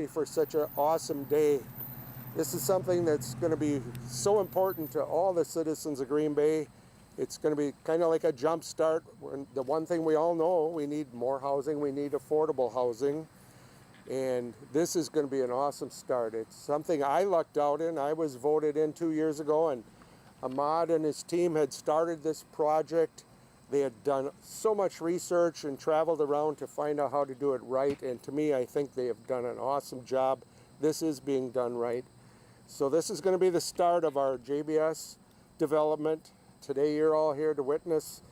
me for such an awesome day. This is something that's going to be so important to all the citizens of Green Bay. It's going to be kind of like a jump start. The one thing we all know, we need more housing, we need affordable housing. And this is going to be an awesome start. It's something I lucked out in. I was voted in 2 years ago, and Ahmad and his team had started this project. They had done so much research and traveled around to find out how to do it right. And to me, I think they have done an awesome job. This is being done right. So this is going to be the start of our JBS development. Today you're all here to witness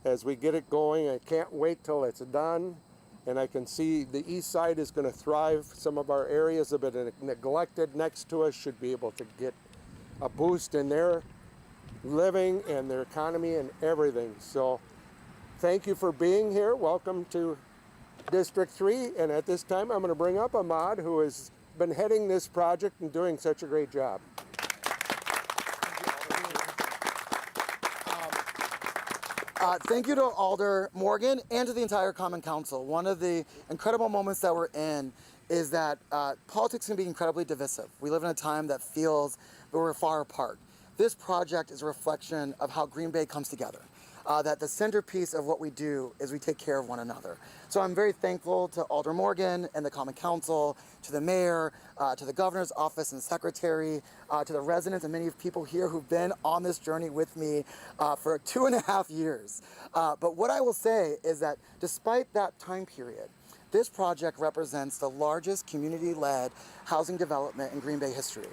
as we get it going. I can't wait till it's done. And I can see the east side is going to thrive. Some of our areas have been neglected next to us should be able to get a boost in their living and their economy and everything. So thank you for being here. Welcome to District 3. And at this time, I'm going to bring up Ahmad, who has been heading this project and doing such a great job. Thank you to Alder Morgan and to the entire Common Council. One of the incredible moments that we're in is that politics can be incredibly divisive. We live in a time that feels that we're far apart. This project is a reflection of how Green Bay comes together. That the centerpiece of what we do is we take care of one another. So I'm very thankful to Alder Morgan and the Common Council, to the mayor, to the governor's office and secretary, to the residents and many of people here who've been on this journey with me for 2.5 years. But what I will say is that despite that time period, this project represents the largest community-led housing development in Green Bay history,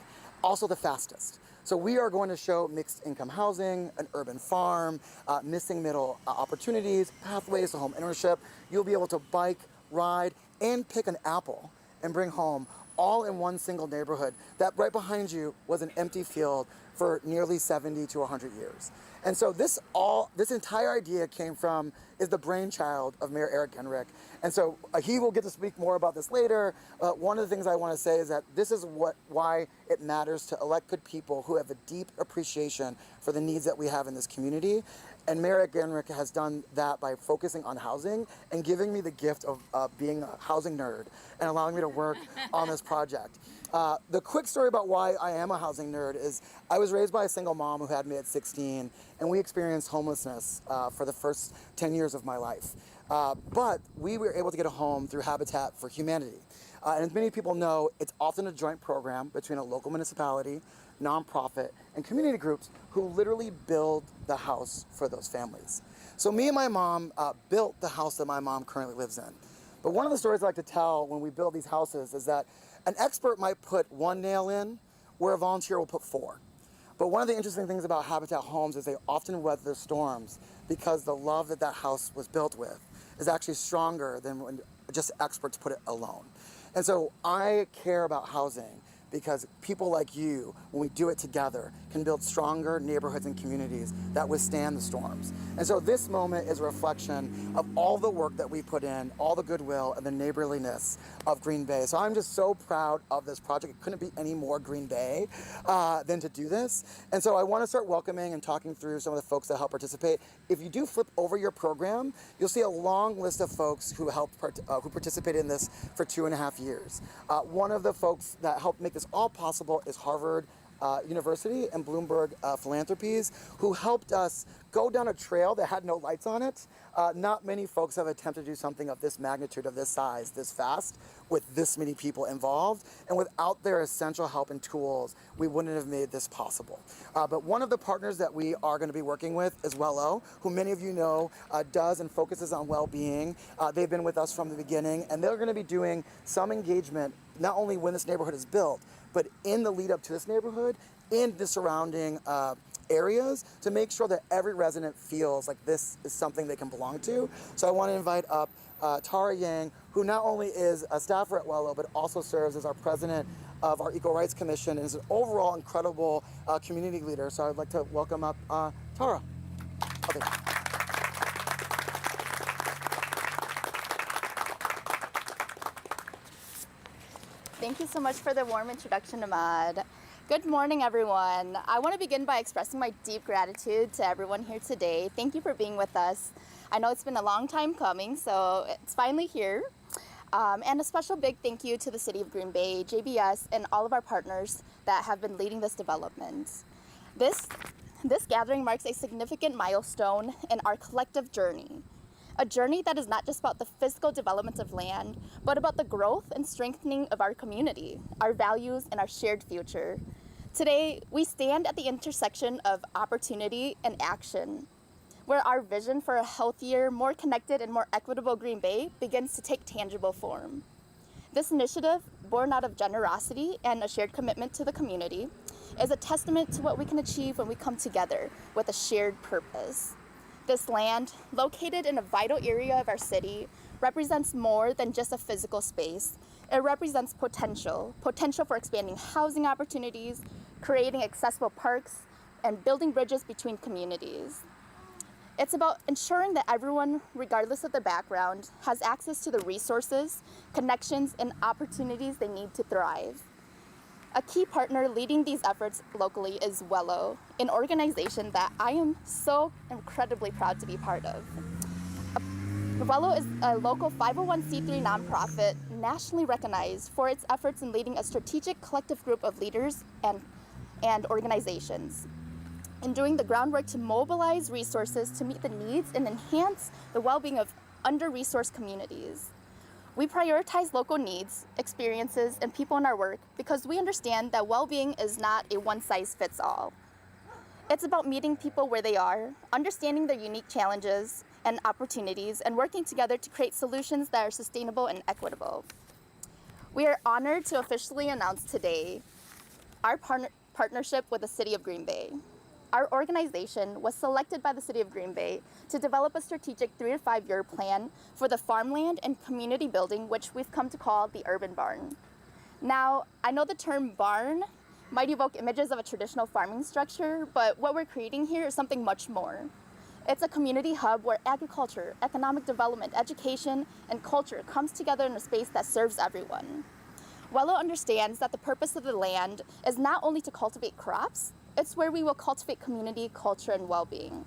also the fastest. So we are going to show mixed income housing, an urban farm, missing middle opportunities, pathways to home ownership. You'll be able to bike, ride, and pick an apple and bring home all in one single neighborhood that right behind you was an empty field for nearly 70 to 100 years. And so this entire idea is the brainchild of Mayor Eric Genrich. And so he will get to speak more about this later. One of the things I want to say is that this is why it matters to elect good people who have a deep appreciation for the needs that we have in this community. And Mayor Eric Genrich has done that by focusing on housing and giving me the gift of being a housing nerd and allowing me to work on this project. The quick story about why I am a housing nerd is I was raised by a single mom who had me at 16, and we experienced homelessness for the first 10 years of my life. But we were able to get a home through Habitat for Humanity. And as many people know, it's often a joint program between a local municipality, nonprofit, and community groups who literally build the house for those families. So me and my mom built the house that my mom currently lives in. But one of the stories I like to tell when we build these houses is that an expert might put 1 nail in, where a volunteer will put 4. But one of the interesting things about Habitat homes is they often weather storms because the love that house was built with is actually stronger than when just experts put it alone. And so I care about housing because people like you, when we do it together, can build stronger neighborhoods and communities that withstand the storms. And so this moment is a reflection of all the work that we put in, all the goodwill and the neighborliness of Green Bay. So I'm just so proud of this project. It couldn't be any more Green Bay than to do this. And so I want to start welcoming and talking through some of the folks that help participate. If you do flip over your program, you'll see a long list of folks who who participated in this for 2.5 years. One of the folks that helped make this all possible is Harvard University and Bloomberg Philanthropies, who helped us go down a trail that had no lights on it. Not many folks have attempted to do something of this magnitude, of this size, this fast, with this many people involved. And without their essential help and tools, we wouldn't have made this possible. But one of the partners that we are going to be working with is WLO, who many of you know does and focuses on well-being. They've been with us from the beginning, and they're going to be doing some engagement, not only when this neighborhood is built, but in the lead up to this neighborhood, in the surrounding areas, to make sure that every resident feels like this is something they can belong to. So I want to invite up Tara Yang, who not only is a staffer at WLO, but also serves as our president of our Equal Rights Commission and is an overall incredible community leader. So I'd like to welcome up Tara. Okay. Thank you so much for the warm introduction, Ahmad. Good morning, everyone. I want to begin by expressing my deep gratitude to everyone here today. Thank you for being with us. I know it's been a long time coming, so it's finally here. And a special big thank you to the City of Green Bay, JBS, and all of our partners that have been leading this development. This gathering marks a significant milestone in our collective journey. A journey that is not just about the physical development of land, but about the growth and strengthening of our community, our values, and our shared future. Today, we stand at the intersection of opportunity and action, where our vision for a healthier, more connected, and more equitable Green Bay begins to take tangible form. This initiative, born out of generosity and a shared commitment to the community, is a testament to what we can achieve when we come together with a shared purpose. This land, located in a vital area of our city, represents more than just a physical space. It represents potential for expanding housing opportunities, creating accessible parks, and building bridges between communities. It's about ensuring that everyone, regardless of their background, has access to the resources, connections, and opportunities they need to thrive. A key partner leading these efforts locally is WLO, an organization that I am so incredibly proud to be part of. WLO is a local 501c3 nonprofit nationally recognized for its efforts in leading a strategic collective group of leaders and organizations, and doing the groundwork to mobilize resources to meet the needs and enhance the well-being of under-resourced communities. We prioritize local needs, experiences, and people in our work because we understand that well-being is not a one-size-fits-all. It's about meeting people where they are, understanding their unique challenges and opportunities, and working together to create solutions that are sustainable and equitable. We are honored to officially announce today our partnership with the City of Green Bay. Our organization was selected by the City of Green Bay to develop a strategic 3 to 5 year plan for the farmland and community building, which we've come to call the Urban Barn. Now, I know the term barn might evoke images of a traditional farming structure, but what we're creating here is something much more. It's a community hub where agriculture, economic development, education, and culture comes together in a space that serves everyone. WLO understands that the purpose of the land is not only to cultivate crops, it's where we will cultivate community, culture, and well-being.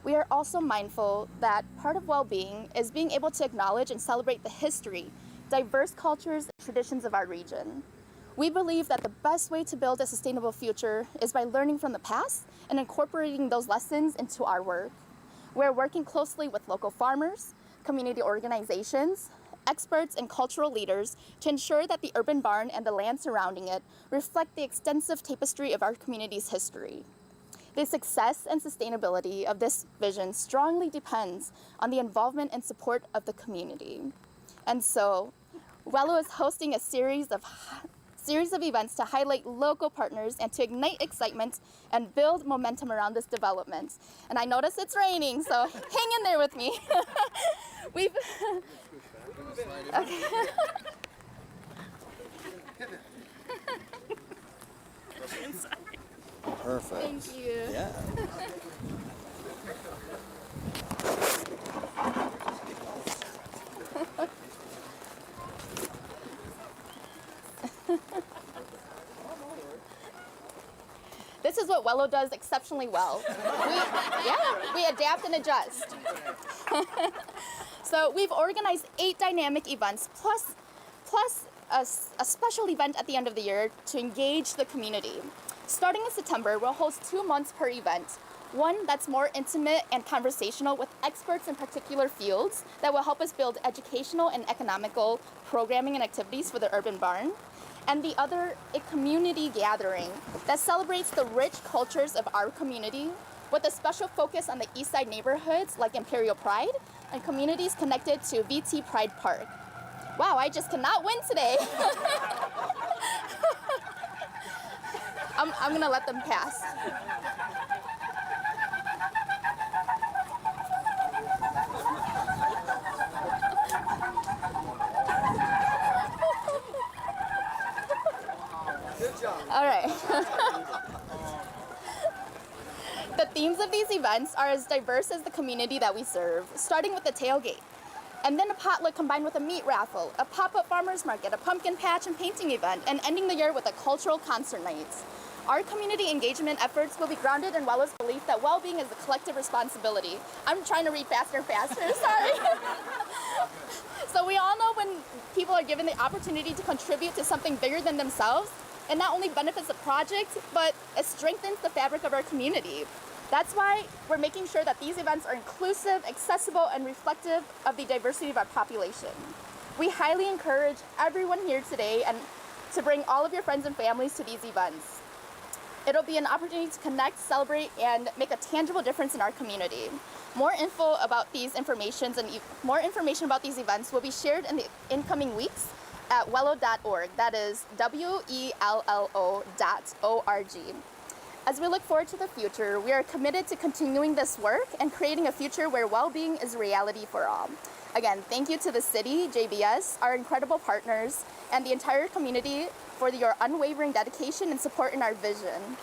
We are also mindful that part of well-being is being able to acknowledge and celebrate the history, diverse cultures, and traditions of our region. We believe that the best way to build a sustainable future is by learning from the past and incorporating those lessons into our work. We're working closely with local farmers, community organizations, experts, and cultural leaders to ensure that the Urban Barn and the land surrounding it reflect the extensive tapestry of our community's history. The success and sustainability of this vision strongly depends on the involvement and support of the community. And so, WLO is hosting a series of events to highlight local partners and to ignite excitement and build momentum around this development. And I notice it's raining, so hang in there with me. Okay. Perfect. Thank you. Yeah. This is what WLO does exceptionally well. We adapt and adjust. So we've organized 8 dynamic events plus a special event at the end of the year to engage the community. Starting in September, we'll host 2 months per event. One that's more intimate and conversational with experts in particular fields that will help us build educational and economical programming and activities for the Urban Barn. And the other, a community gathering that celebrates the rich cultures of our community with a special focus on the East Side neighborhoods like Imperial Pride and communities connected to VT Pride Park. Wow, I just cannot win today. I'm gonna let them pass. All right. The themes of these events are as diverse as the community that we serve, starting with the tailgate, and then a potluck combined with a meat raffle, a pop-up farmer's market, a pumpkin patch and painting event, and ending the year with a cultural concert night. Our community engagement efforts will be grounded in WLO's belief that well-being is a collective responsibility. I'm trying to read faster and faster, sorry. So we all know when people are given the opportunity to contribute to something bigger than themselves, it not only benefits the project, but it strengthens the fabric of our community. That's why we're making sure that these events are inclusive, accessible, and reflective of the diversity of our population. We highly encourage everyone here today and to bring all of your friends and families to these events. It'll be an opportunity to connect, celebrate, and make a tangible difference in our community. More info about these more information about these events will be shared in the incoming weeks at wello.org. That is WELLO.org. As we look forward to the future, we are committed to continuing this work and creating a future where well-being is a reality for all. Again, thank you to the city, JBS, our incredible partners, and the entire community for your unwavering dedication and support in our vision.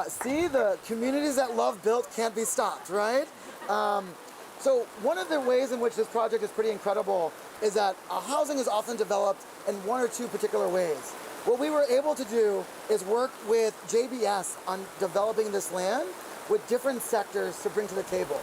See, the communities that love built can't be stopped, right? So one of the ways in which this project is pretty incredible is that housing is often developed in one or two particular ways. What we were able to do is work with JBS on developing this land with different sectors to bring to the table.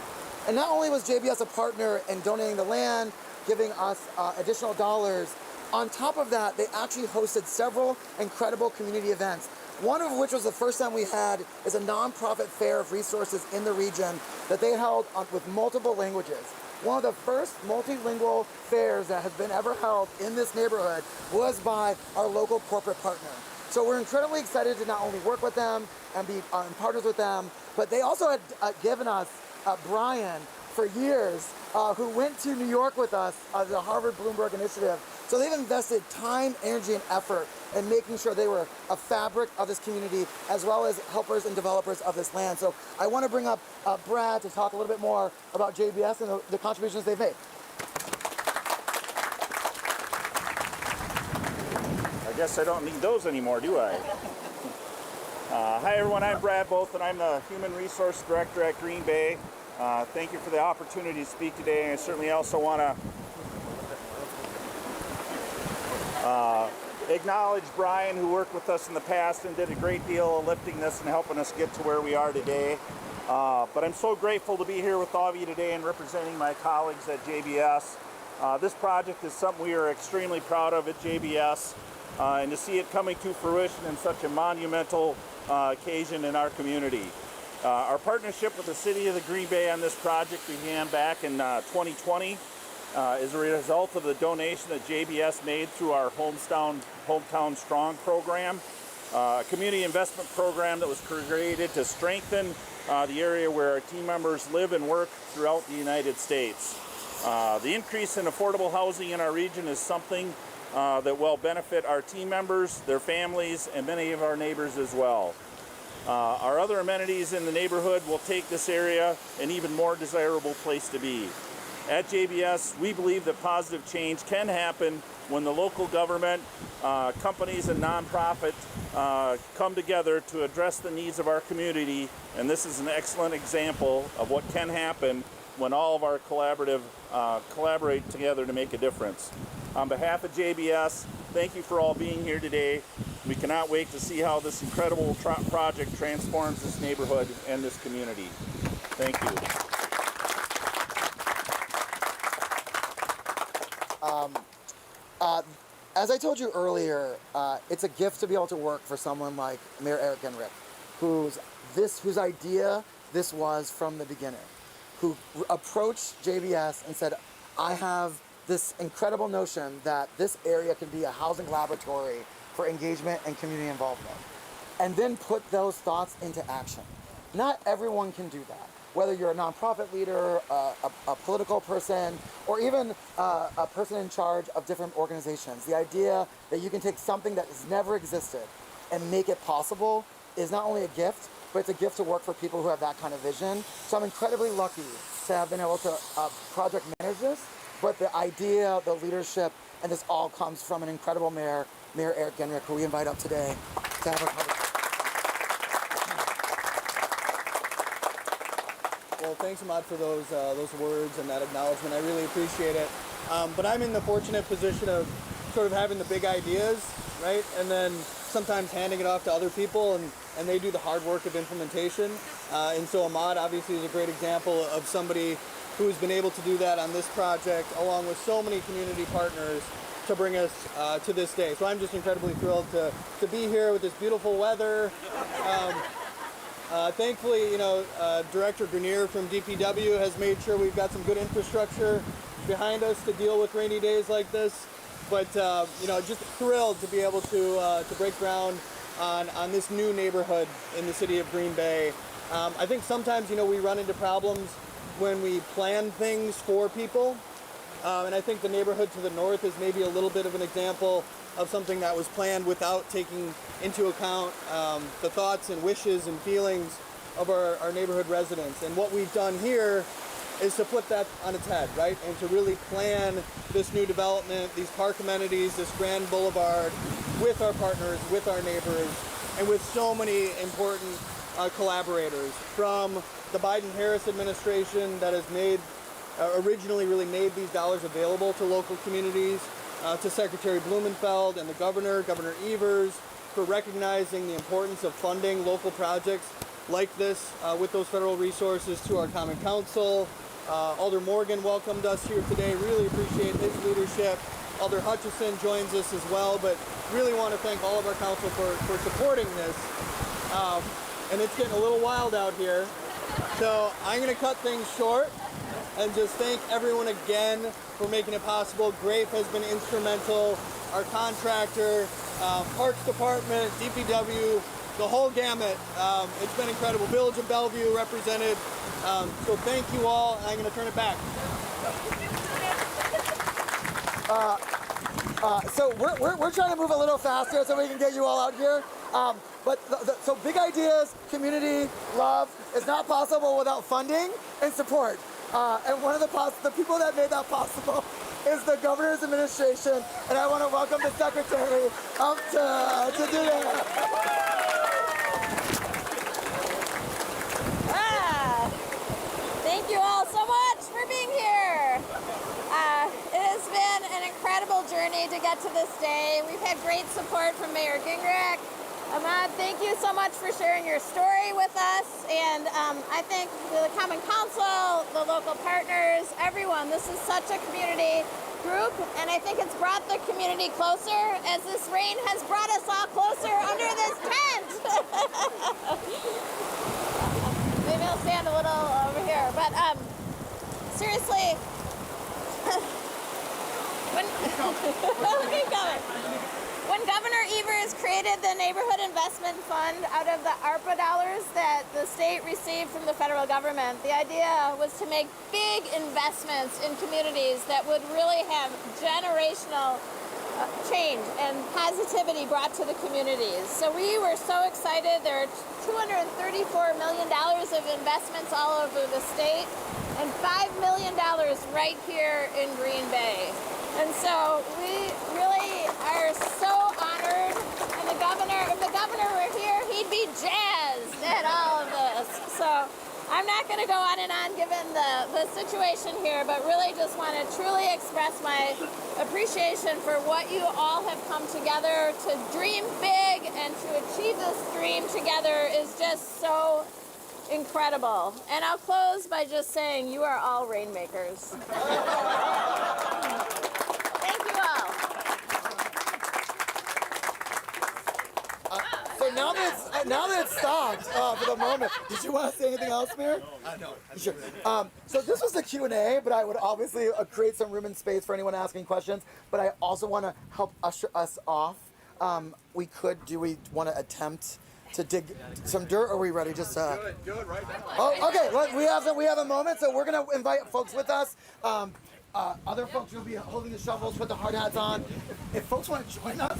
And not only was JBS a partner in donating the land, giving us additional dollars, on top of that, they actually hosted several incredible community events. One of which was the first time we had is a nonprofit fair of resources in the region that they held with multiple languages. One of the first multilingual fairs that has been ever held in this neighborhood was by our local corporate partner. So we're incredibly excited to not only work with them and be partners with them, but they also had given us Brian for years, who went to New York with us as a Harvard Bloomberg initiative. So they've invested time, energy, and effort in making sure they were a fabric of this community, as well as helpers and developers of this land. So I want to bring up Brad to talk a little bit more about JBS and the contributions they've made. I guess I don't need those anymore, do I? Hi everyone, I'm Brad Both, and I'm the Human Resource Director at Green Bay. Thank you for the opportunity to speak today, and I certainly also want to acknowledge Brian, who worked with us in the past and did a great deal of lifting this and helping us get to where we are today. But I'm so grateful to be here with all of you today and representing my colleagues at JBS. This project is something we are extremely proud of at JBS, and to see it coming to fruition in such a monumental occasion in our community. Our partnership with the City of the Green Bay on this project began back in 2020 as a result of the donation that JBS made through our Hometown Strong program, a community investment program that was created to strengthen the area where our team members live and work throughout the United States. The increase in affordable housing in our region is something that will benefit our team members, their families, and many of our neighbors as well. Our other amenities in the neighborhood will take this area an even more desirable place to be. At JBS, we believe that positive change can happen when the local government, companies, and nonprofit come together to address the needs of our community, and this is an excellent example of what can happen when all of our collaborate together to make a difference. On behalf of JBS, thank you for all being here today. We cannot wait to see how this incredible project transforms this neighborhood and this community. Thank you. As I told you earlier, it's a gift to be able to work for someone like Mayor Eric Genrich, whose idea this was from the beginning, who approached JBS and said, I have this incredible notion that this area can be a housing laboratory for engagement and community involvement, and then put those thoughts into action. Not everyone can do that. Whether you're a nonprofit leader, a political person, or even a person in charge of different organizations, the idea that you can take something that has never existed and make it possible is not only a gift, but it's a gift to work for people who have that kind of vision. So I'm incredibly lucky to have been able to project manage this, but the idea, the leadership, and this all comes from an incredible mayor, Mayor Eric Genrich, who we invite up today to have a conversation. Well, thanks, Ahmad, for those words and that acknowledgement. I really appreciate it. But I'm in the fortunate position of sort of having the big ideas, right? And then sometimes handing it off to other people and they do the hard work of implementation. And so Ahmad obviously is a great example of somebody who's been able to do that on this project, along with so many community partners to bring us to this day. So I'm just incredibly thrilled to be here with this beautiful weather. Thankfully, Director Grenier from DPW has made sure we've got some good infrastructure behind us to deal with rainy days like this. But just thrilled to be able to break ground on this new neighborhood in the city of Green Bay. I think sometimes we run into problems when we plan things for people, and I think the neighborhood to the north is maybe a little bit of an example of something that was planned without taking into account the thoughts and wishes and feelings of our neighborhood residents. And what we've done here is to flip that on its head, right? And to really plan this new development, these park amenities, this grand boulevard with our partners, with our neighbors, and with so many important collaborators from the Biden-Harris administration that has originally really made these dollars available to local communities, to Secretary Blumenfeld and the Governor Evers, for recognizing the importance of funding local projects like this with those federal resources, to our Common Council. Alder Morgan welcomed us here today. Really appreciate his leadership. Alder Hutchison joins us as well, but really want to thank all of our council for supporting this. And it's getting a little wild out here, so I'm going to cut things short and just thank everyone again for making it possible. Grafe has been instrumental, our contractor, Parks Department, DPW, the whole gamut. It's been incredible. Village of Bellevue represented. So thank you all. I'm going to turn it back. So we're trying to move a little faster so we can get you all out here. But so big ideas, community, love is not possible without funding and support. And one of the people that made that possible is the governor's administration. And I want to welcome the secretary up to do that. Thank you all so much for being here. It has been an incredible journey to get to this day. We've had great support from Mayor Gingrich. Ahmad, thank you so much for sharing your story with us. And I think the Common Council, the local partners, everyone, this is such a community group. And I think it's brought the community closer as this rain has brought us all closer under this tent. Maybe I'll stand a little over here. But seriously, when Governor Evers created the Neighborhood Investment Fund out of the ARPA dollars that the state received from the federal government, the idea was to make big investments in communities that would really have generational change and positivity brought to the communities. So we were so excited. There are $234 million of investments all over the state and $5 million right here in Green Bay. And so we really are so honored. And if the governor were here, he'd be jazzed at all of this. So I'm not going to go on and on given the situation here, but really just want to truly express my appreciation for what you all have come together to dream big, and to achieve this dream together is just so incredible. And I'll close by just saying you are all rainmakers. Thank you all. So now that it's stopped for the moment, did you want to say anything else, Mayor? No. Sure. So this was the Q&A, but I would obviously create some room and space for anyone asking questions. But I also want to help usher us off. Do we want to attempt to dig some dirt, or are we ready? Just Do it right now. Oh, okay. Well, we have a moment, so we're gonna invite folks with us. Other folks will be holding the shovels, put the hard hats on. If folks want to join us.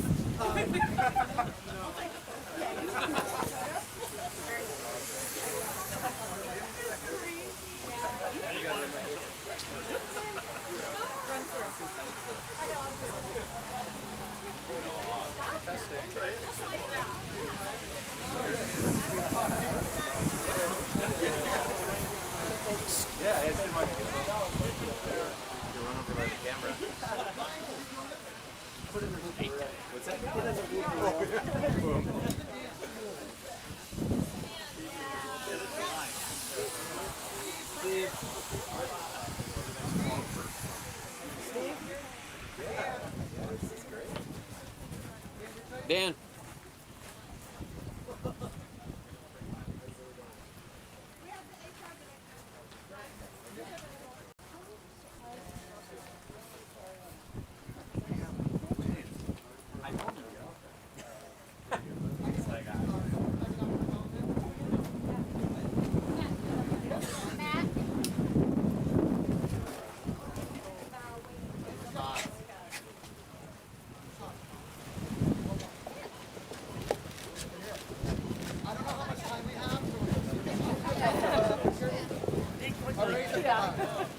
Dan.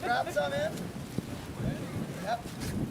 Grab some in. Yep.